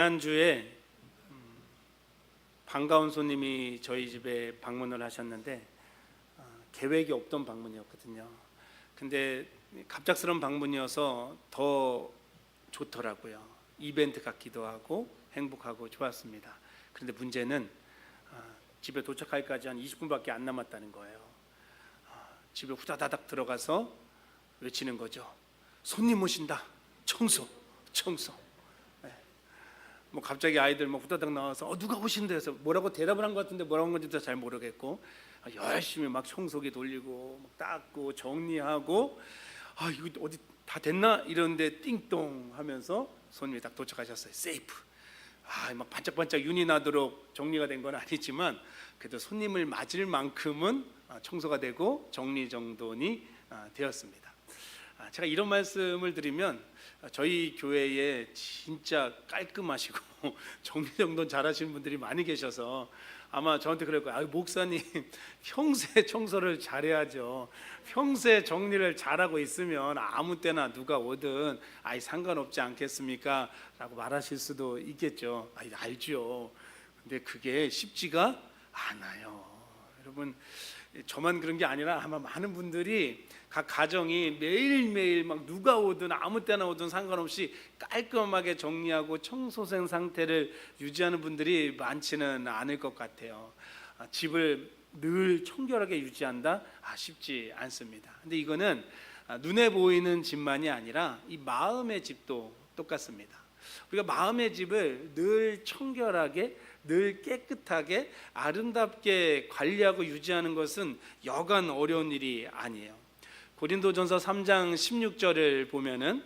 지난주에 반가운 손님이 저희 집에 방문을 하셨는데 계획이 없던 방문이었거든요. 근데 갑작스러운 방문이어서 더 좋더라고요. 이벤트 같기도 하고 행복하고 좋았습니다. 그런데 문제는 집에 도착할까지 한 20분밖에 안 남았다는 거예요. 집에 후다다닥 들어가서 외치는 거죠. 손님 오신다. 청소. 뭐 갑자기 아이들 뭐 후다닥 나와서 누가 오신다 해서 뭐라고 대답을 한 것 같은데 뭐라고 한 건지도 잘 모르겠고 열심히 막 청소기 돌리고 막 닦고 정리하고 이거 어디 다 됐나 이러는데 띵동 하면서 손님이 딱 도착하셨어요. 세이프. 막 반짝반짝 윤이 나도록 정리가 된 건 아니지만 그래도 손님을 맞을 만큼은 청소가 되고 정리정돈이 되었습니다. 제가 이런 말씀을 드리면 저희 교회에 진짜 깔끔하시고 정리정돈 잘하시는 분들이 많이 계셔서 아마 저한테 그럴 거예요. 목사님 평소에 청소를 잘해야죠. 평소에 정리를 잘하고 있으면 아무 때나 누가 오든 상관없지 않겠습니까? 라고 말하실 수도 있겠죠. 알죠. 근데 그게 쉽지가 않아요. 여러분, 저만 그런 게 아니라 아마 많은 분들이 각 가정이 매일매일 막 누가 오든 아무 때나 오든 상관없이 깔끔하게 정리하고 청소생 상태를 유지하는 분들이 많지는 않을 것 같아요. 집을 늘 청결하게 유지한다? 쉽지 않습니다. 근데 이거는 눈에 보이는 집만이 아니라 이 마음의 집도 똑같습니다. 우리가 마음의 집을 늘 청결하게 늘 깨끗하게 아름답게 관리하고 유지하는 것은 여간 어려운 일이 아니에요. 고린도전서 3장 16절을 보면은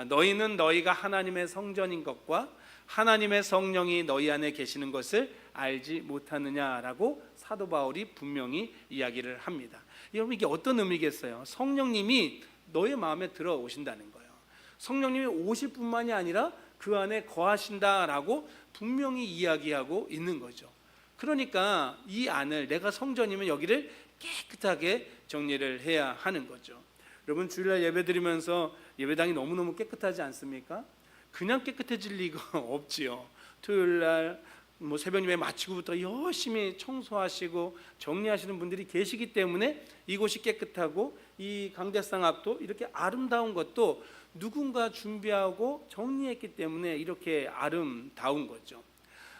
너희는 너희가 하나님의 성전인 것과 하나님의 성령이 너희 안에 계시는 것을 알지 못하느냐라고 사도 바울이 분명히 이야기를 합니다. 여러분, 이게 어떤 의미겠어요? 성령님이 너의 마음에 들어오신다는 거예요. 성령님이 오실 뿐만이 아니라 그 안에 거하신다라고 분명히 이야기하고 있는 거죠. 그러니까 이 안을, 내가 성전이면 여기를 깨끗하게 정리를 해야 하는 거죠. 여러분, 주일날 예배 드리면서 예배당이 너무너무 깨끗하지 않습니까? 그냥 깨끗해질 리가 없지요. 토요일날 새벽 예배 마치고부터 열심히 청소하시고 정리하시는 분들이 계시기 때문에 이곳이 깨끗하고 이 강대상 앞도 이렇게 아름다운 것도 누군가 준비하고 정리했기 때문에 이렇게 아름다운 거죠.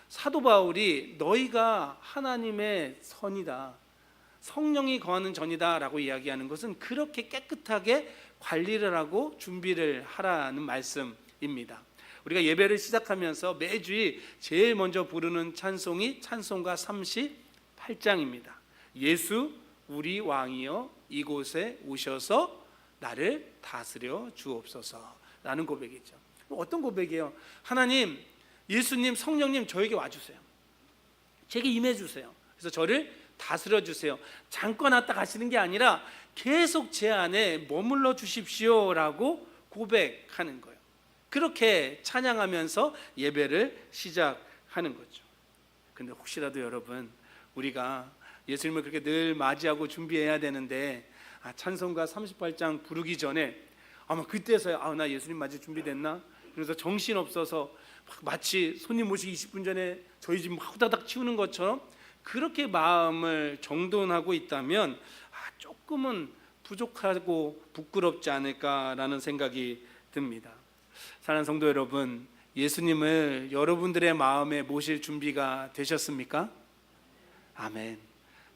사도 바울이 너희가 하나님의 선이다, 성령이 거하는 전이다 라고 이야기하는 것은 그렇게 깨끗하게 관리를 하고 준비를 하라는 말씀입니다. 우리가 예배를 시작하면서 매주일 제일 먼저 부르는 찬송이 찬송가 38장입니다. 예수 우리 왕이여 이곳에 오셔서 나를 다스려 주옵소서 라는 고백이죠. 어떤 고백이에요? 하나님, 예수님, 성령님 저에게 와주세요. 제게 임해주세요. 그래서 저를 다스려 주세요. 잠깐 왔다 가시는 게 아니라 계속 제 안에 머물러 주십시오 라고 고백하는 거예요. 그렇게 찬양하면서 예배를 시작하는 거죠. 근데 혹시라도 여러분, 우리가 예수님을 그렇게 늘 맞이하고 준비해야 되는데 찬송가 38장 부르기 전에 아마 그때서야 나 예수님 맞이 준비됐나? 그래서 정신없어서 마치 손님 모시기 20분 전에 저희 집 후다닥 치우는 것처럼 그렇게 마음을 정돈하고 있다면 조금은 부족하고 부끄럽지 않을까라는 생각이 듭니다. 사랑하는 성도 여러분, 예수님을 여러분들의 마음에 모실 준비가 되셨습니까? 아멘.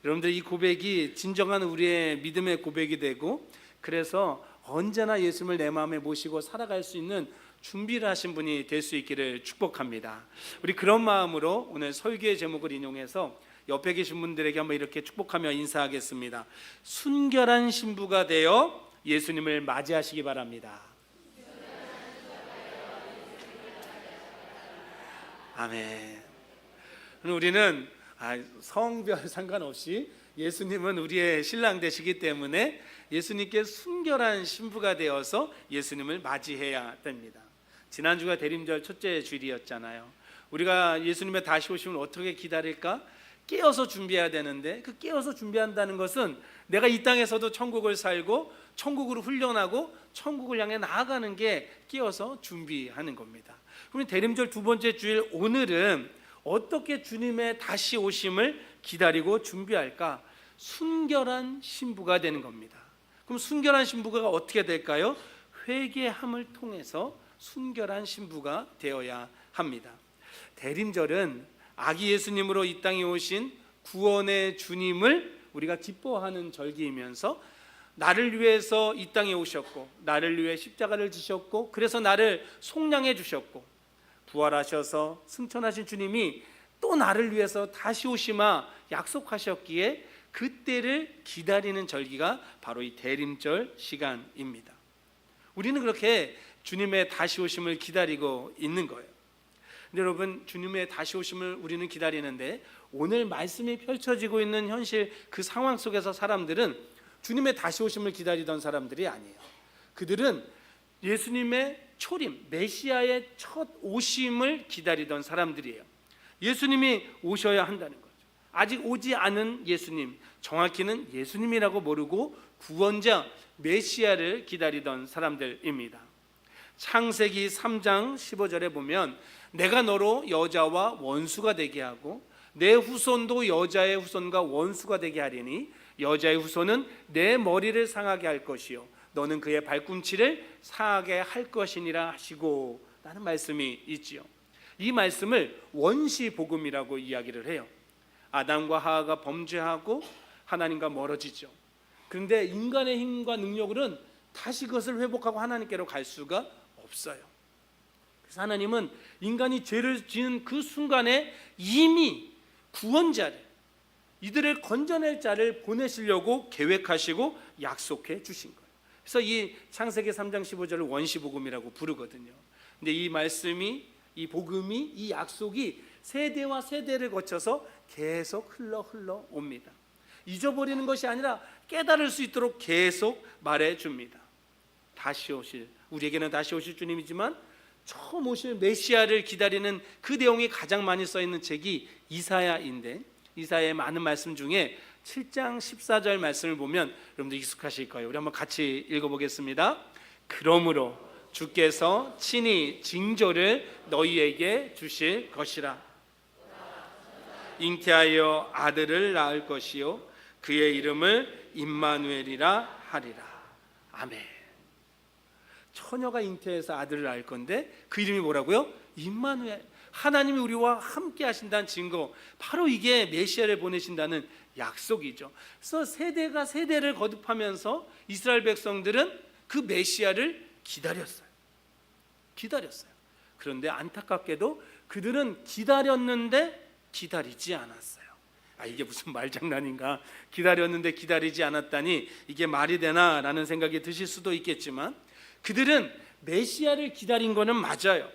여러분들, 이 고백이 진정한 우리의 믿음의 고백이 되고, 그래서 언제나 예수님을 내 마음에 모시고 살아갈 수 있는 준비를 하신 분이 될 수 있기를 축복합니다. 우리 그런 마음으로 오늘 설교의 제목을 인용해서 옆에 계신 분들에게 한번 이렇게 축복하며 인사하겠습니다. 순결한 신부가 되어 예수님을 맞이하시기 바랍니다. 아멘. 우리는 성별 상관없이 예수님은 우리의 신랑 되시기 때문에 예수님께 순결한 신부가 되어서 예수님을 맞이해야 됩니다. 지난주가 대림절 첫째 주일이었잖아요. 우리가 예수님의 다시 오심을 어떻게 기다릴까? 깨어서 준비해야 되는데, 그 깨어서 준비한다는 것은 내가 이 땅에서도 천국을 살고 천국으로 훈련하고 천국을 향해 나아가는 게 끼어서 준비하는 겁니다. 그럼 대림절 두 번째 주일 오늘은 어떻게 주님의 다시 오심을 기다리고 준비할까? 순결한 신부가 되는 겁니다. 그럼 순결한 신부가 어떻게 될까요? 회개함을 통해서 순결한 신부가 되어야 합니다. 대림절은 아기 예수님으로 이 땅에 오신 구원의 주님을 우리가 기뻐하는 절기이면서 나를 위해서 이 땅에 오셨고 나를 위해 십자가를 지셨고 그래서 나를 속량해 주셨고 부활하셔서 승천하신 주님이 또 나를 위해서 다시 오시마 약속하셨기에 그때를 기다리는 절기가 바로 이 대림절 시간입니다. 우리는 그렇게 주님의 다시 오심을 기다리고 있는 거예요. 근데 여러분, 주님의 다시 오심을 우리는 기다리는데 오늘 말씀이 펼쳐지고 있는 현실 그 상황 속에서 사람들은 주님의 다시 오심을 기다리던 사람들이 아니에요. 그들은 예수님의 초림, 메시아의 첫 오심을 기다리던 사람들이에요. 예수님이 오셔야 한다는 거죠. 아직 오지 않은 예수님, 정확히는 예수님이라고 모르고 구원자 메시아를 기다리던 사람들입니다. 창세기 3장 15절에 보면 내가 너로 여자와 원수가 되게 하고 내 후손도 여자의 후손과 원수가 되게 하리니 여자의 후손은 내 머리를 상하게 할 것이요 너는 그의 발꿈치를 상하게 할 것이니라 하시고 라는 말씀이 있지요. 이 말씀을 원시복음이라고 이야기를 해요. 아담과 하와가 범죄하고 하나님과 멀어지죠. 그런데 인간의 힘과 능력으로는 다시 그것을 회복하고 하나님께로 갈 수가 없어요. 그래서 하나님은 인간이 죄를 지은 그 순간에 이미 구원자를, 이들을 건져낼 자를 보내시려고 계획하시고 약속해 주신 거예요. 그래서 이 창세기 3장 15절을 원시복음이라고 부르거든요. 근데 이 말씀이, 이 복음이, 이 약속이 세대와 세대를 거쳐서 계속 흘러 옵니다. 잊어버리는 것이 아니라 깨달을 수 있도록 계속 말해줍니다. 다시 오실, 우리에게는 다시 오실 주님이지만 처음 오실 메시아를 기다리는 그 내용이 가장 많이 써있는 책이 이사야인데, 이사야의 많은 말씀 중에 7장 14절 말씀을 보면 여러분들 익숙하실 거예요. 우리 한번 같이 읽어보겠습니다. 그러므로 주께서 친히 징조를 너희에게 주실 것이라. 잉태하여 아들을 낳을 것이요 그의 이름을 임마누엘이라 하리라. 아멘. 처녀가 잉태해서 아들을 낳을 건데 그 이름이 뭐라고요? 임마누엘. 하나님이 우리와 함께 하신다는 증거, 바로 이게 메시아를 보내신다는 약속이죠. 그래서 세대가 세대를 거듭하면서 이스라엘 백성들은 그 메시아를 기다렸어요. 그런데 안타깝게도 그들은 기다렸는데 기다리지 않았어요. 이게 무슨 말장난인가? 기다렸는데 기다리지 않았다니 이게 말이 되나? 라는 생각이 드실 수도 있겠지만 그들은 메시아를 기다린 거는 맞아요.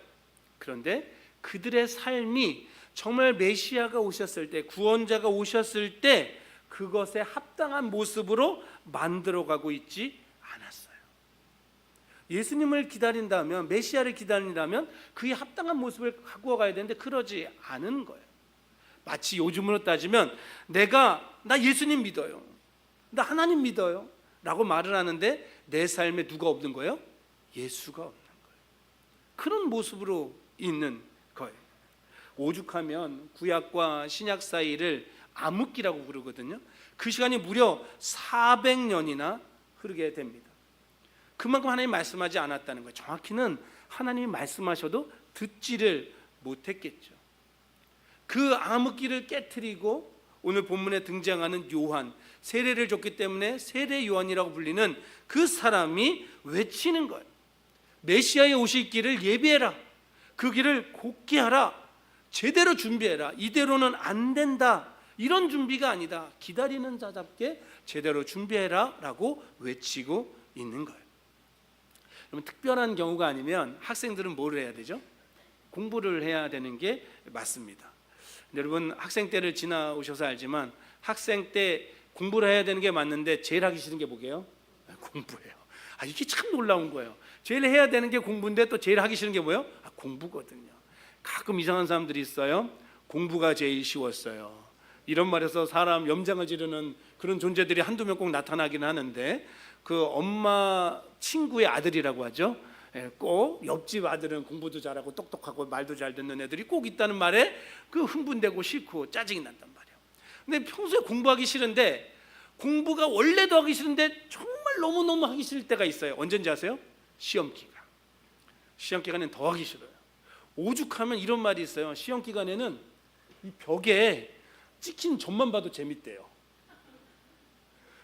그런데 그들의 삶이 정말 메시아가 오셨을 때, 구원자가 오셨을 때 그것에 합당한 모습으로 만들어가고 있지 않았어요. 예수님을 기다린다면, 메시아를 기다린다면 그에 합당한 모습을 갖고 가야 되는데 그러지 않은 거예요. 마치 요즘으로 따지면 나 예수님 믿어요, 나 하나님 믿어요 라고 말을 하는데 내 삶에 누가 없는 거예요? 예수가 없는 거예요. 그런 모습으로 있는 거예요. 오죽하면 구약과 신약 사이를 암흑기라고 부르거든요. 그 시간이 무려 400년이나 흐르게 됩니다. 그만큼 하나님이 말씀하지 않았다는 거예요. 정확히는 하나님이 말씀하셔도 듣지를 못했겠죠. 그 암흑기를 깨트리고 오늘 본문에 등장하는 요한, 세례를 줬기 때문에 세례 요한이라고 불리는 그 사람이 외치는 거예요. 메시아의 오실 길을 예비해라. 그 길을 곧게 하라. 제대로 준비해라. 이대로는 안 된다. 이런 준비가 아니다. 기다리는 자답게 제대로 준비해라 라고 외치고 있는 거예요. 그럼 특별한 경우가 아니면 학생들은 뭐를 해야 되죠? 공부를 해야 되는 게 맞습니다. 여러분, 학생 때를 지나오셔서 알지만 학생 때 공부를 해야 되는 게 맞는데 제일 하기 싫은 게 뭐게요? 공부예요. 이게 참 놀라운 거예요. 제일 해야 되는 게 공부인데 또 제일 하기 싫은 게 뭐예요? 공부거든요. 가끔 이상한 사람들이 있어요. 공부가 제일 쉬웠어요. 이런 말에서 사람 염장을 지르는 그런 존재들이 한두 명 꼭 나타나긴 하는데, 그 엄마 친구의 아들이라고 하죠. 꼭 옆집 아들은 공부도 잘하고 똑똑하고 말도 잘 듣는 애들이 꼭 있다는 말에 그 흥분되고 싫고 짜증이 난단 말이에요. 근데 평소에 공부하기 싫은데, 공부가 원래도 하기 싫은데 정말 너무너무 하기 싫을 때가 있어요. 언제인지 아세요? 시험 기간. 시험 기간엔 더 하기 싫어요. 오죽하면 이런 말이 있어요. 시험 기간에는 이 벽에 찍힌 점만 봐도 재밌대요.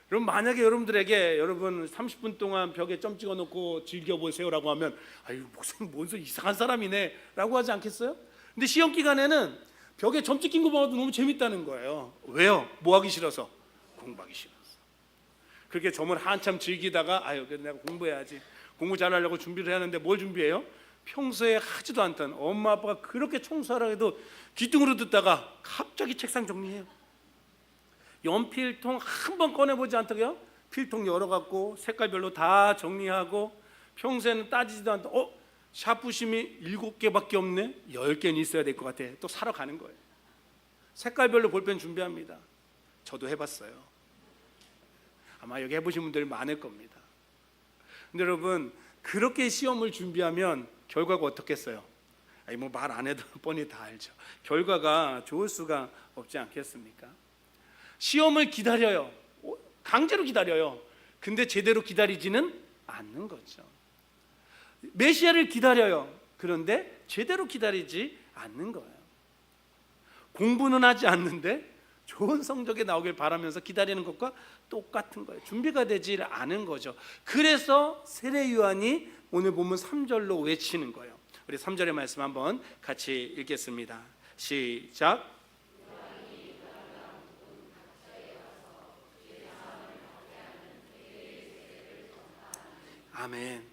그럼 만약에 여러분들에게 여러분 30분 동안 벽에 점 찍어놓고 즐겨보세요라고 하면, 아유 목사님 뭔소 이상한 사람이네 라고 하지 않겠어요? 근데 시험 기간에는 벽에 점 찍힌 거 봐도 너무 재밌다는 거예요. 왜요? 뭐 하기 싫어서? 공부하기 싫어서. 그렇게 점을 한참 즐기다가, 아유 그래도 내가 공부해야지, 공부 잘하려고 준비를 해야 하는데 뭘 준비해요? 평소에 하지도 않던 엄마 아빠가 그렇게 청소하라 해도 귀뚱으로 듣다가 갑자기 책상 정리해요. 연필통 한 번 꺼내보지 않다고요? 필통 열어갖고 색깔별로 다 정리하고, 평소에는 따지지도 않던 샤프심이 7개밖에 없네? 10개는 있어야 될 것 같아. 또 사러 가는 거예요. 색깔별로 볼펜 준비합니다. 저도 해봤어요. 아마 여기 해보신 분들이 많을 겁니다. 근데 여러분, 그렇게 시험을 준비하면 결과가 어떻겠어요? 아니 뭐 말 안 해도 뻔히 다 알죠. 결과가 좋을 수가 없지 않겠습니까? 시험을 기다려요. 강제로 기다려요. 근데 제대로 기다리지는 않는 거죠. 메시아를 기다려요. 그런데 제대로 기다리지 않는 거예요. 공부는 하지 않는데 좋은 성적이 나오길 바라면서 기다리는 것과 똑같은 거예요. 준비가 되지 않은 거죠. 그래서 세례 요한이 오늘 본문 3절로 외치는 거예요. 우리 3절의 말씀 한번 같이 읽겠습니다. 시작. 아멘.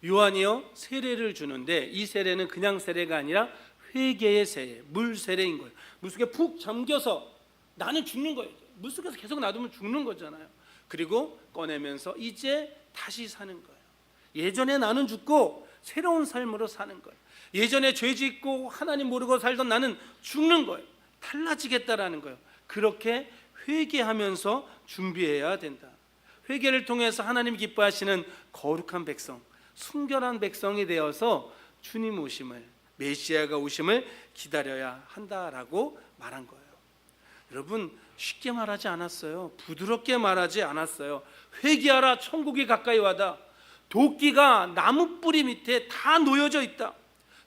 요한이요 세례를 주는데, 이 세례는 그냥 세례가 아니라 회개의 세례, 물 세례인 거예요. 물속에 푹 잠겨서 나는 죽는 거예요. 물속에서 계속 놔두면 죽는 거잖아요. 그리고 꺼내면서 이제 다시 사는 거예요. 예전에 나는 죽고 새로운 삶으로 사는 거예요. 예전에 죄 짓고 하나님 모르고 살던 나는 죽는 거예요. 달라지겠다라는 거예요. 그렇게 회개하면서 준비해야 된다. 회개를 통해서 하나님 기뻐하시는 거룩한 백성, 순결한 백성이 되어서 주님 오심을, 메시아가 오심을 기다려야 한다라고 말한 거예요. 여러분, 쉽게 말하지 않았어요. 부드럽게 말하지 않았어요. 회개하라, 천국이 가까이 와다. 도끼가 나무 뿌리 밑에 다 놓여져 있다.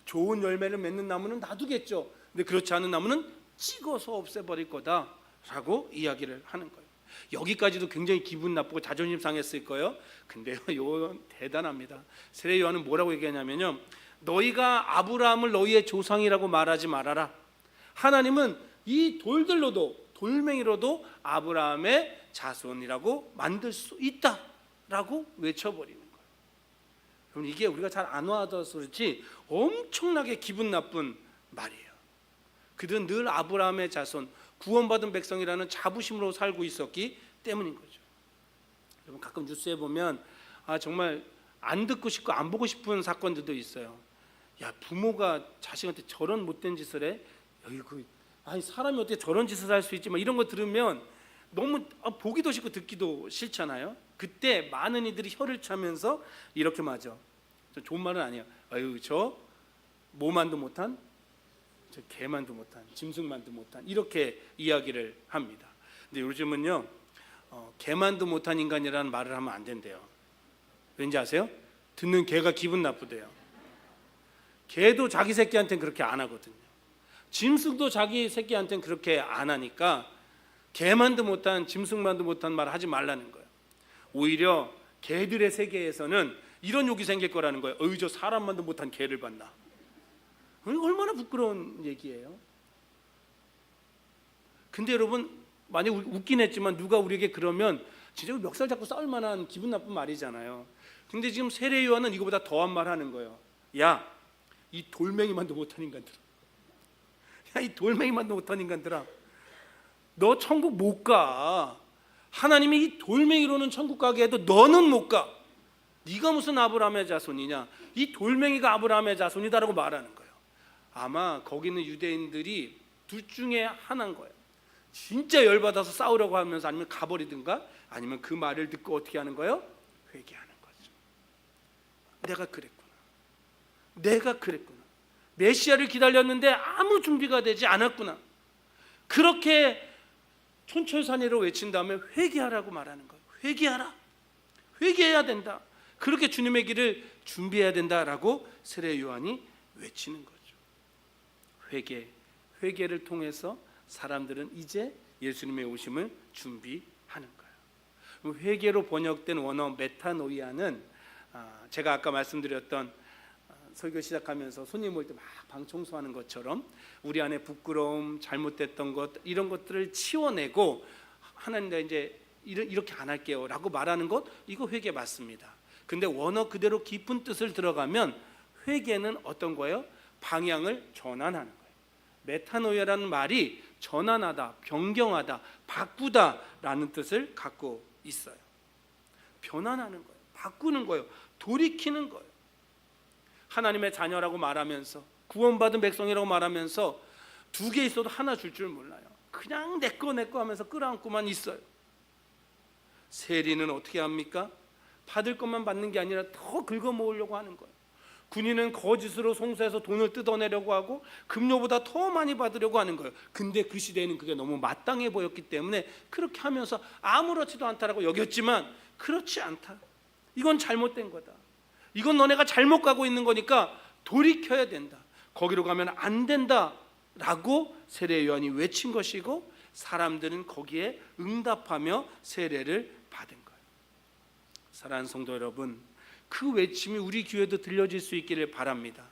좋은 열매를 맺는 나무는 놔두겠죠. 근데 그렇지 않은 나무는 찍어서 없애버릴 거다라고 이야기를 하는 거예요. 여기까지도 굉장히 기분 나쁘고 자존심 상했을 거예요. 근데요, 이건 대단합니다. 세례 요한은 뭐라고 얘기하냐면요, 너희가 아브라함을 너희의 조상이라고 말하지 말아라. 하나님은 이 돌들로도, 돌멩이로도 아브라함의 자손이라고 만들 수 있다라고 외쳐버리는 거예요. 그럼 이게 우리가 잘 안 와닿아서 그렇지 엄청나게 기분 나쁜 말이에요. 그들은 늘 아브라함의 자손, 구원받은 백성이라는 자부심으로 살고 있었기 때문인 거죠. 여러분, 가끔 뉴스에 보면 정말 안 듣고 싶고 안 보고 싶은 사건들도 있어요. 야, 부모가 자식한테 저런 못된 짓을 해? 아니 사람이 어떻게 저런 짓을 할 수 있지? 막 이런 거 들으면 너무 보기도 싫고 듣기도 싫잖아요. 그때 많은 이들이 혀를 차면서 이렇게 맞아. 좋은 말은 아니에요. 아유, 저 뭐만도 못한, 저 개만도 못한, 짐승만도 못한, 이렇게 이야기를 합니다. 근데 요즘은요, 개만도 못한 인간이라는 말을 하면 안 된대요. 왠지 아세요? 듣는 개가 기분 나쁘대요. 개도 자기 새끼한테는 그렇게 안 하거든요. 짐승도 자기 새끼한테는 그렇게 안 하니까 개만도 못한, 짐승만도 못한 말 하지 말라는 거예요. 오히려 개들의 세계에서는 이런 욕이 생길 거라는 거예요. 저 사람만도 못한 개를 봤나. 얼마나 부끄러운 얘기예요. 근데 여러분, 많이 웃긴 했지만 누가 우리에게 그러면 진짜 멱살 잡고 싸울 만한 기분 나쁜 말이잖아요. 근데 지금 세례 요한은 이거보다 더한 말 하는 거예요. 야, 이 돌멩이만도 못한 인간들아, 야, 이 돌멩이만도 못한 인간들아, 너 천국 못 가. 하나님이 이 돌멩이로는 천국 가게 해도 너는 못 가. 네가 무슨 아브라함의 자손이냐? 이 돌멩이가 아브라함의 자손이다라고 말하는 거예요. 아마 거기 있는 유대인들이 둘 중에 하나인 거예요. 진짜 열받아서 싸우려고 하면서 아니면 가버리든가 아니면 그 말을 듣고 어떻게 하는 거예요? 회개하는 거죠. 내가 그랬구나. 메시아를 기다렸는데 아무 준비가 되지 않았구나. 그렇게 촌철살인으로 외친 다음에 회개하라고 말하는 거예요. 회개하라. 회개해야 된다. 그렇게 주님의 길을 준비해야 된다라고 세례 요한이 외치는 거죠. 회개를 통해서 사람들은 이제 예수님의 오심을 준비하는 거예요. 회개로 번역된 원어 메타노이아는 제가 아까 말씀드렸던 설교 시작하면서 손님 올 때 막 방 청소하는 것처럼 우리 안에 부끄러움, 잘못됐던 것 이런 것들을 치워내고 하나님 나 이제 이렇게 안 할게요라고 말하는 것, 이거 회개 맞습니다. 근데 원어 그대로 깊은 뜻을 들어가면 회개는 어떤 거예요? 방향을 전환하는 거예요. 메타노이아라는 말이 전환하다, 변경하다, 바꾸다라는 뜻을 갖고 있어요. 변환하는 거예요. 바꾸는 거예요. 돌이키는 거예요. 하나님의 자녀라고 말하면서 구원받은 백성이라고 말하면서 두 개 있어도 하나 줄 줄 몰라요. 그냥 내 거 하면서 끌어안고만 있어요. 세리는 어떻게 합니까? 받을 것만 받는 게 아니라 더 긁어 모으려고 하는 거예요. 군인은 거짓으로 송사해서 돈을 뜯어내려고 하고 급료보다 더 많이 받으려고 하는 거예요. 근데 그 시대에는 그게 너무 마땅해 보였기 때문에 그렇게 하면서 아무렇지도 않다라고 여겼지만 그렇지 않다. 이건 잘못된 거다. 이건 너네가 잘못 가고 있는 거니까 돌이켜야 된다. 거기로 가면 안 된다라고 세례 요한이 외친 것이고 사람들은 거기에 응답하며 세례를 받은 거예요. 사랑하는 성도 여러분, 그 외침이 우리 귀에도 들려질 수 있기를 바랍니다.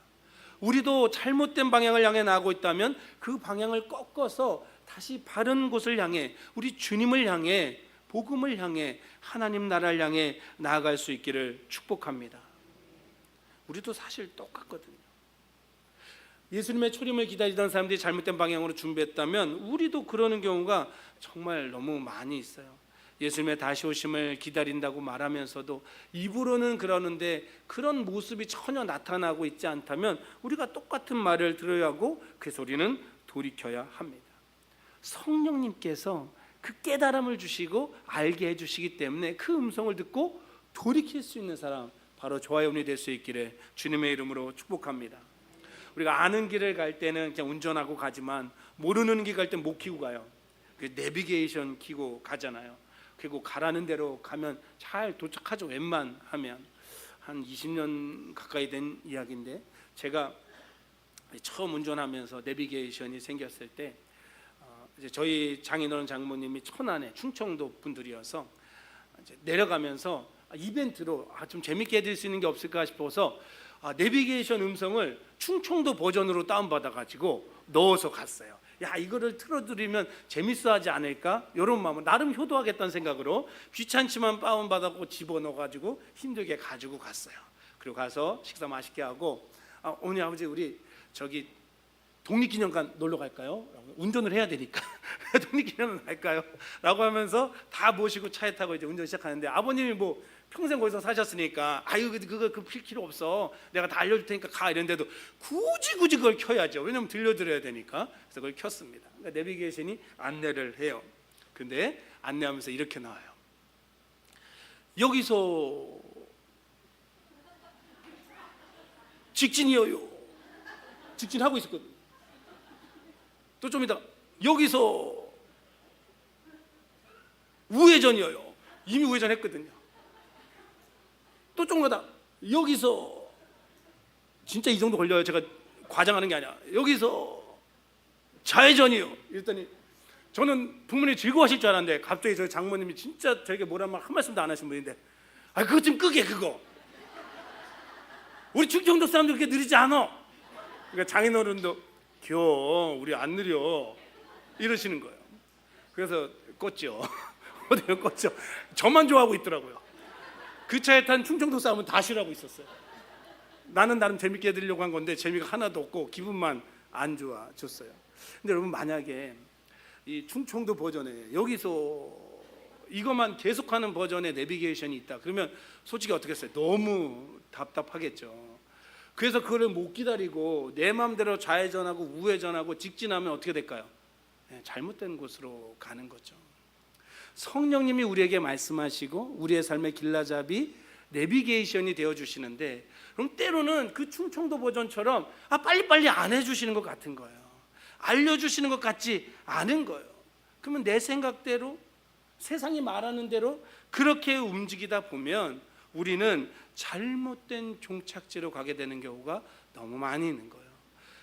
우리도 잘못된 방향을 향해 나가고 있다면 그 방향을 꺾어서 다시 바른 곳을 향해 우리 주님을 향해 복음을 향해 하나님 나라를 향해 나아갈 수 있기를 축복합니다. 우리도 사실 똑같거든요. 예수님의 초림을 기다리던 사람들이 잘못된 방향으로 준비했다면 우리도 그러는 경우가 정말 너무 많이 있어요. 예수님의 다시 오심을 기다린다고 말하면서도 입으로는 그러는데 그런 모습이 전혀 나타나고 있지 않다면 우리가 똑같은 말을 들어야 하고 그래서 우리는 돌이켜야 합니다. 성령님께서 그 깨달음을 주시고 알게 해주시기 때문에 그 음성을 듣고 돌이킬 수 있는 사람, 바로 저와 여러분이 될 수 있기를 주님의 이름으로 축복합니다. 우리가 아는 길을 갈 때는 그냥 운전하고 가지만 모르는 길 갈 때 못 키고 가요. 그 내비게이션 키고 가잖아요. 그리고 가라는 대로 가면 잘 도착하죠. 웬만하면. 한 20년 가까이 된 이야기인데 제가 처음 운전하면서 내비게이션이 생겼을 때 이제 저희 장인어른 장모님이 천안에 충청도 분들이어서 이제 내려가면서 이벤트로 좀 재밌게 해드릴 수 있는 게 없을까 싶어서 내비게이션 음성을 충청도 버전으로 다운받아가지고 넣어서 갔어요. 야, 이거를 틀어드리면 재밌어하지 않을까? 이런 마음으로 나름 효도하겠다는 생각으로 귀찮지만 다운받아고 집어넣어가지고 힘들게 가지고 갔어요. 그리고 가서 식사 맛있게 하고 어머니 아버지 우리 저기 독립기념관 놀러 갈까요? 운전을 해야 되니까 독립기념관 갈까요? 라고 하면서 다 모시고 차에 타고 이제 운전 시작하는데 아버님이 뭐 평생 거기서 사셨으니까 아유 그거 필 필요 없어, 내가 다 알려줄 테니까 가, 이런데도 굳이 그걸 켜야죠. 왜냐면 들려드려야 되니까. 그래서 그걸 켰습니다. 그러니까 내비게이션이 안내를 해요. 근데 안내하면서 이렇게 나와요. 여기서 직진이에요. 직진하고 있었거든요. 또 좀 이따 여기서 우회전이에요. 이미 우회전했거든요. 또 조금 더 여기서 진짜 이 정도 걸려요. 제가 과장하는 게 아니라 여기서 좌회전이요. 이랬더니 저는 부모님이 즐거워하실 줄 알았는데 갑자기 저희 장모님이 진짜 저에게 뭐라 말 한 말씀도 안 하신 분인데 그거 좀 끄게 그거. 우리 충청도 사람들 그렇게 느리지 않아. 그러니까 장인어른도 우리 안 느려 이러시는 거예요. 그래서 껐죠. 어디요 껐죠. 저만 좋아하고 있더라고요. 그 차에 탄 충청도 사람은 다 싫어하고 있었어요. 나는 나름 재밌게 해드리려고 한 건데 재미가 하나도 없고 기분만 안 좋아졌어요. 근데 여러분 만약에 이 충청도 버전에 여기서 이것만 계속하는 버전의 내비게이션이 있다 그러면 솔직히 어떻겠어요? 너무 답답하겠죠. 그래서 그걸 못 기다리고 내 마음대로 좌회전하고 우회전하고 직진하면 어떻게 될까요? 잘못된 곳으로 가는 거죠. 성령님이 우리에게 말씀하시고 우리의 삶의 길라잡이 내비게이션이 되어주시는데, 그럼 때로는 그 충청도 버전처럼 빨리빨리 안 해주시는 것 같은 거예요. 알려주시는 것 같지 않은 거예요. 그러면 내 생각대로, 세상이 말하는 대로 그렇게 움직이다 보면 우리는 잘못된 종착지로 가게 되는 경우가 너무 많이 있는 거예요.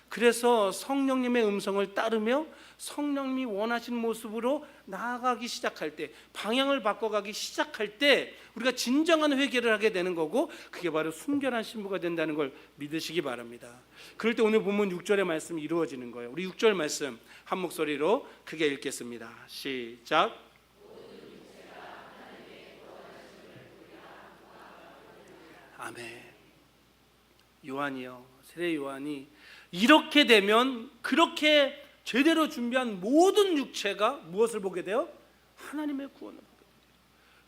그래서 성령님의 음성을 따르며 성령님이 원하시는 모습으로 나아가기 시작할 때, 방향을 바꿔가기 시작할 때 우리가 진정한 회개를 하게 되는 거고, 그게 바로 순결한 신부가 된다는 걸 믿으시기 바랍니다. 그럴 때 오늘 본문 6절의 말씀이 이루어지는 거예요. 우리 6절 말씀 한 목소리로 크게 읽겠습니다. 시작. 아멘. 요한이요, 세례 요한이 이렇게 되면 그렇게 제대로 준비한 모든 육체가 무엇을 보게 돼요? 하나님의 구원을 보게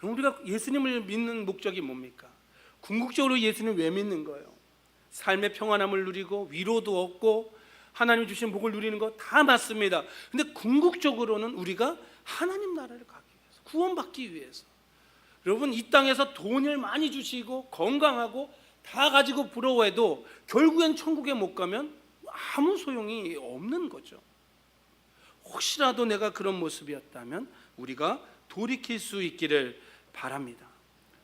돼요. 우리가 예수님을 믿는 목적이 뭡니까? 궁극적으로 예수님 왜 믿는 거예요? 삶의 평안함을 누리고 위로도 얻고 하나님 주신 복을 누리는 거 다 맞습니다. 근데 궁극적으로는 우리가 하나님 나라를 가기 위해서, 구원받기 위해서. 여러분, 이 땅에서 돈을 많이 주시고 건강하고 다 가지고 부러워해도 결국엔 천국에 못 가면 아무 소용이 없는 거죠. 혹시라도 내가 그런 모습이었다면 우리가 돌이킬 수 있기를 바랍니다.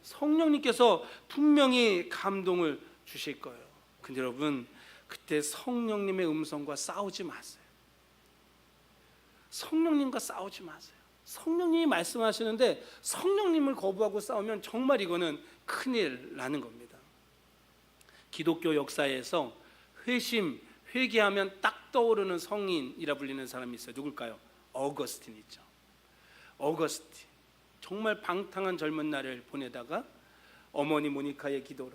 성령님께서 분명히 감동을 주실 거예요. 근데 여러분, 그때 성령님의 음성과 싸우지 마세요. 성령님과 싸우지 마세요. 성령님이 말씀하시는데 성령님을 거부하고 싸우면 정말 이거는 큰일 나는 겁니다. 기독교 역사에서 회개하면 딱 떠오르는 성인이라 불리는 사람이 있어요. 누굴까요? 어거스틴 있죠. 어거스틴, 정말 방탕한 젊은 날을 보내다가 어머니 모니카의 기도로,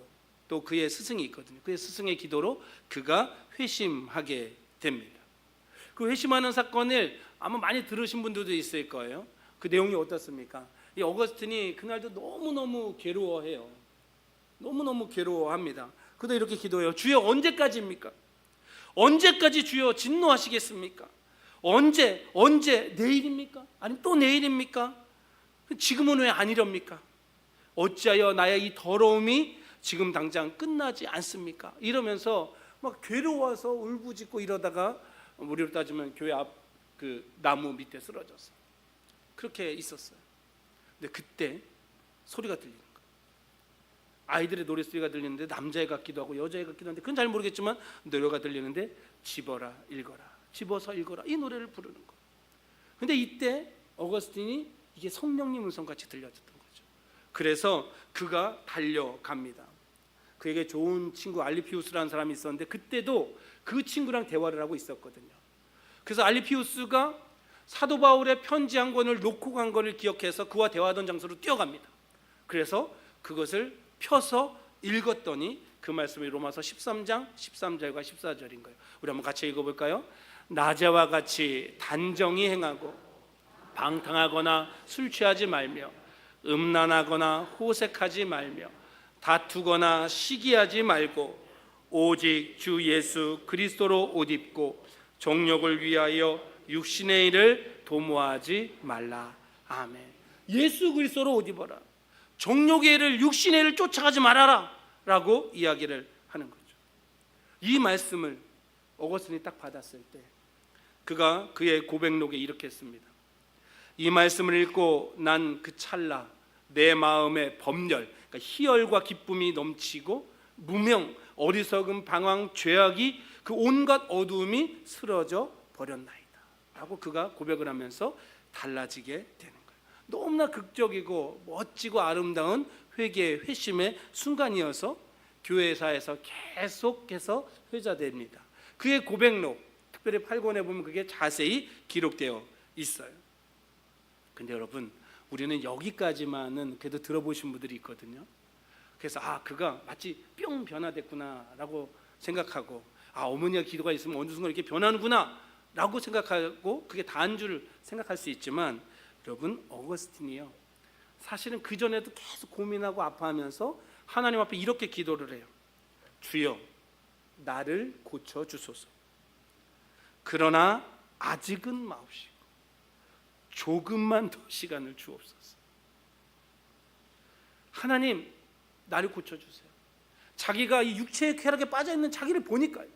또 그의 스승이 있거든요. 그의 스승의 기도로 그가 회심하게 됩니다. 그 회심하는 사건을 아마 많이 들으신 분들도 있을 거예요. 그 내용이 어떻습니까? 이 어거스틴이 그날도 너무너무 괴로워해요. 너무너무 괴로워합니다. 그도 이렇게 기도해요. 주여, 언제까지입니까? 언제까지 주여 진노하시겠습니까? 언제 내일입니까? 아니면 또 내일입니까? 지금은 왜 아니렵니까? 어찌하여 나의 이 더러움이 지금 당장 끝나지 않습니까? 이러면서 막 괴로워서 울부짖고 이러다가 우리로 따지면 교회 앞 그 나무 밑에 쓰러졌어. 그렇게 있었어요. 근데 그때 소리가 들리는 거예요. 아이들의 노랫소리가 들리는데 남자애 같기도 하고 여자애 같기도 한데 그건 잘 모르겠지만 노래가 들리는데 집어라 읽어라, 집어서 읽어라, 이 노래를 부르는 거예요. 근데 이때 어거스틴이 이게 성령님 음성같이 들려졌던 거죠. 그래서 그가 달려갑니다. 그에게 좋은 친구 알리피우스라는 사람이 있었는데 그때도 그 친구랑 대화를 하고 있었거든요. 그래서 알리피우스가 사도 바울의 편지 한 권을 놓고 간 것을 기억해서 그와 대화하던 장소로 뛰어갑니다. 그래서 그것을 펴서 읽었더니 그 말씀이 로마서 13장 13절과 14절인 거예요. 우리 한번 같이 읽어볼까요? 낮에와 같이 단정히 행하고 방탕하거나 술 취하지 말며 음란하거나 호색하지 말며 다투거나 시기하지 말고 오직 주 예수 그리스도로 옷 입고 정욕을 위하여 육신의 일을 도모하지 말라. 아멘. 예수 그리스도로 옷 입어라. 정욕의 일을, 육신의 일을 쫓아가지 말아라 라고 이야기를 하는 거죠. 이 말씀을 어거스틴이 딱 받았을 때 그가 그의 고백록에 이렇게 했습니다. 이 말씀을 읽고 난 그 찰나 내 마음의 범렬, 그러니까 희열과 기쁨이 넘치고 무명, 어리석음, 방황, 죄악이 그 온갖 어두움이 쓰러져 버렸나이다 라고 그가 고백을 하면서 달라지게 되는 거예요. 너무나 극적이고 멋지고 아름다운 회개의 회심의 순간이어서 교회사에서 계속해서 회자됩니다. 그의 고백록, 특별히 8권에 보면 그게 자세히 기록되어 있어요. 근데 여러분, 우리는 여기까지만은 그래도 들어보신 분들이 있거든요. 그래서 그가 마치 뿅 변화됐구나 라고 생각하고, 어머니가 기도가 있으면 어느 순간 이렇게 변하는구나 라고 생각하고 그게 다인 줄 생각할 수 있지만, 여러분, 어거스틴이요, 사실은 그전에도 계속 고민하고 아파하면서 하나님 앞에 이렇게 기도를 해요. 주여, 나를 고쳐주소서. 그러나 아직은 마옵시고 조금만 더 시간을 주옵소서. 하나님, 나를 고쳐주세요. 자기가 이 육체의 쾌락에 빠져있는 자기를 보니까요,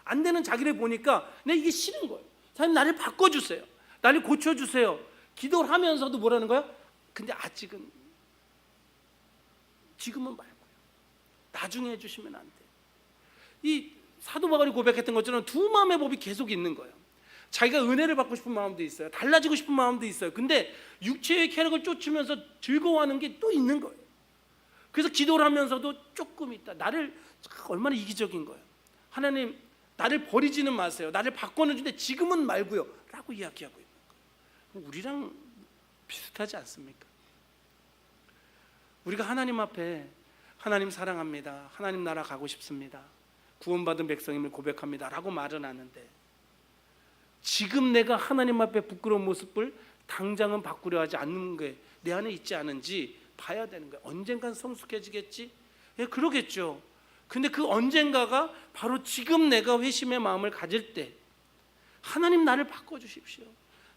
안 되는 자기를 보니까 내 이게 싫은 거예요. 하나님, 나를 바꿔주세요. 나를 고쳐주세요. 기도를 하면서도 뭐라는 거야? 근데 지금은 말고요. 나중에 해주시면 안 돼요. 이 사도 바울이 고백했던 것처럼 두 마음의 법이 계속 있는 거예요. 자기가 은혜를 받고 싶은 마음도 있어요. 달라지고 싶은 마음도 있어요. 근데 육체의 쾌락을 쫓으면서 즐거워하는 게 또 있는 거예요. 그래서 기도를 하면서도 조금 있다. 나를 얼마나 이기적인 거예요. 하나님, 나를 버리지는 마세요. 나를 바꿔는 주는데 지금은 말고요 라고 이야기하고 있는 거예요. 우리랑 비슷하지 않습니까? 우리가 하나님 앞에 하나님 사랑합니다, 하나님 나라 가고 싶습니다, 구원받은 백성임을 고백합니다 라고 말은 하는데, 지금 내가 하나님 앞에 부끄러운 모습을 당장은 바꾸려 하지 않는 게 내 안에 있지 않은지 봐야 되는 거예요. 언젠간 성숙해지겠지? 예, 그러겠죠. 근데 그 언젠가가 바로 지금 내가 회심의 마음을 가질 때, 하나님 나를 바꿔주십시오,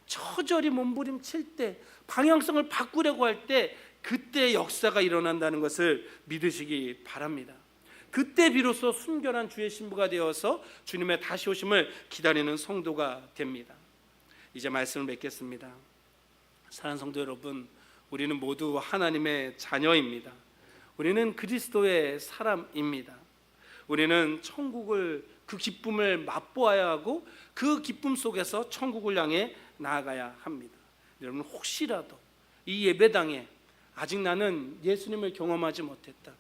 처절히 몸부림칠 때, 방향성을 바꾸려고 할 때, 그때 역사가 일어난다는 것을 믿으시기 바랍니다. 그때 비로소 순결한 주의 신부가 되어서 주님의 다시 오심을 기다리는 성도가 됩니다. 이제 말씀을 맺겠습니다. 사랑하는 성도 여러분, 우리는 모두 하나님의 자녀입니다. 우리는 그리스도의 사람입니다. 우리는 천국을, 그 기쁨을 맛보아야 하고 그 기쁨 속에서 천국을 향해 나아가야 합니다. 여러분, 혹시라도 이 예배당에 아직 나는 예수님을 경험하지 못했다,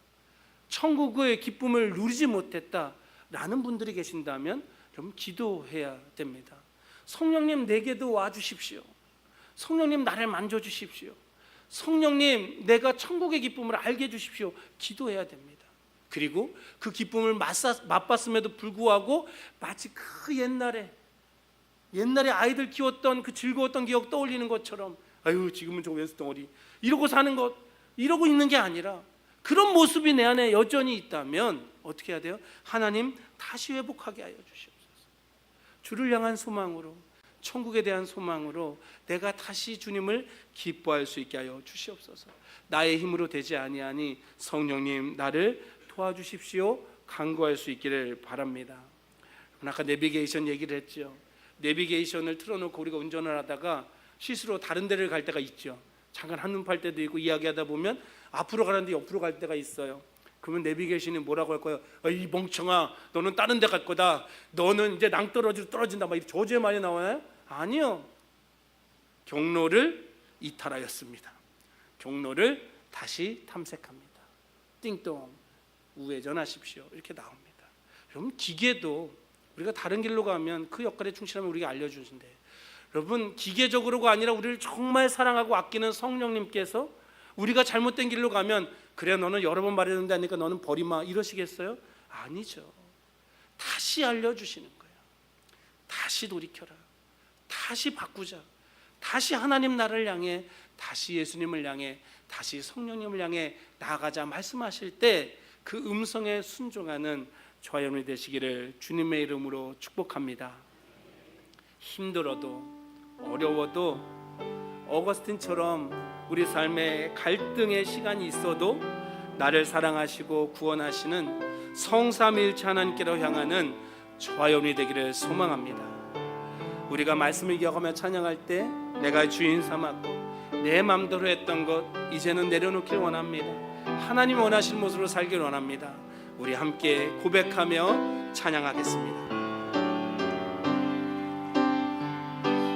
천국의 기쁨을 누리지 못했다 라는 분들이 계신다면 여러분, 기도해야 됩니다. 성령님, 내게도 와주십시오. 성령님, 나를 만져주십시오. 성령님, 내가 천국의 기쁨을 알게 해주십시오. 기도해야 됩니다. 그리고 그 기쁨을 맛봤음에도 불구하고 마치 그 옛날에 아이들 키웠던 그 즐거웠던 기억 떠올리는 것처럼, 아유 지금은 저 왼수 덩어리 이러고 사는 것, 이러고 있는 게 아니라, 그런 모습이 내 안에 여전히 있다면 어떻게 해야 돼요? 하나님, 다시 회복하게 하여 주시옵소서. 주를 향한 소망으로, 천국에 대한 소망으로 내가 다시 주님을 기뻐할 수 있게 하여 주시옵소서. 나의 힘으로 되지 아니하니 성령님, 나를 도와주십시오 간구할 수 있기를 바랍니다. 아까 내비게이션 얘기를 했죠. 내비게이션을 틀어놓고 우리가 운전을 하다가 실수로 다른 데를 갈 때가 있죠. 잠깐 한눈 팔 때도 있고, 이야기하다 보면 앞으로 가는데 옆으로 갈 때가 있어요. 그러면 내비게이션이 뭐라고 할 거예요? 이 멍청아, 너는 다른 데 갈 거다, 너는 이제 낭떠러지로 떨어진다, 막 저주의 말이 나와요? 아니요, 경로를 이탈하였습니다. 경로를 다시 탐색합니다. 띵동, 우회전하십시오, 이렇게 나옵니다. 여러분, 기계도 우리가 다른 길로 가면 그 역할에 충실하면 우리가 알려주신대요. 여러분, 기계적으로가 아니라 우리를 정말 사랑하고 아끼는 성령님께서 우리가 잘못된 길로 가면, 그래 너는 여러 번 말했는데 하니까 너는 버리마, 이러시겠어요? 아니죠. 다시 알려주시는 거예요. 다시 돌이켜라, 다시 바꾸자, 다시 하나님 나라를 향해, 다시 예수님을 향해, 다시 성령님을 향해 나아가자 말씀하실 때 그 음성에 순종하는 저와 여러분이 되시기를 주님의 이름으로 축복합니다. 힘들어도 어려워도 어거스틴처럼 우리 삶에 갈등의 시간이 있어도 나를 사랑하시고 구원하시는 성삼위일체 하나님께로 향하는 저와 여러분이 되기를 소망합니다. 우리가 말씀을 기억하며 찬양할 때 내가 주인 삼았고 내 맘대로 했던 것 이제는 내려놓길 원합니다. 하나님 원하시는 모습으로 살길 원합니다. 우리 함께 고백하며 찬양하겠습니다.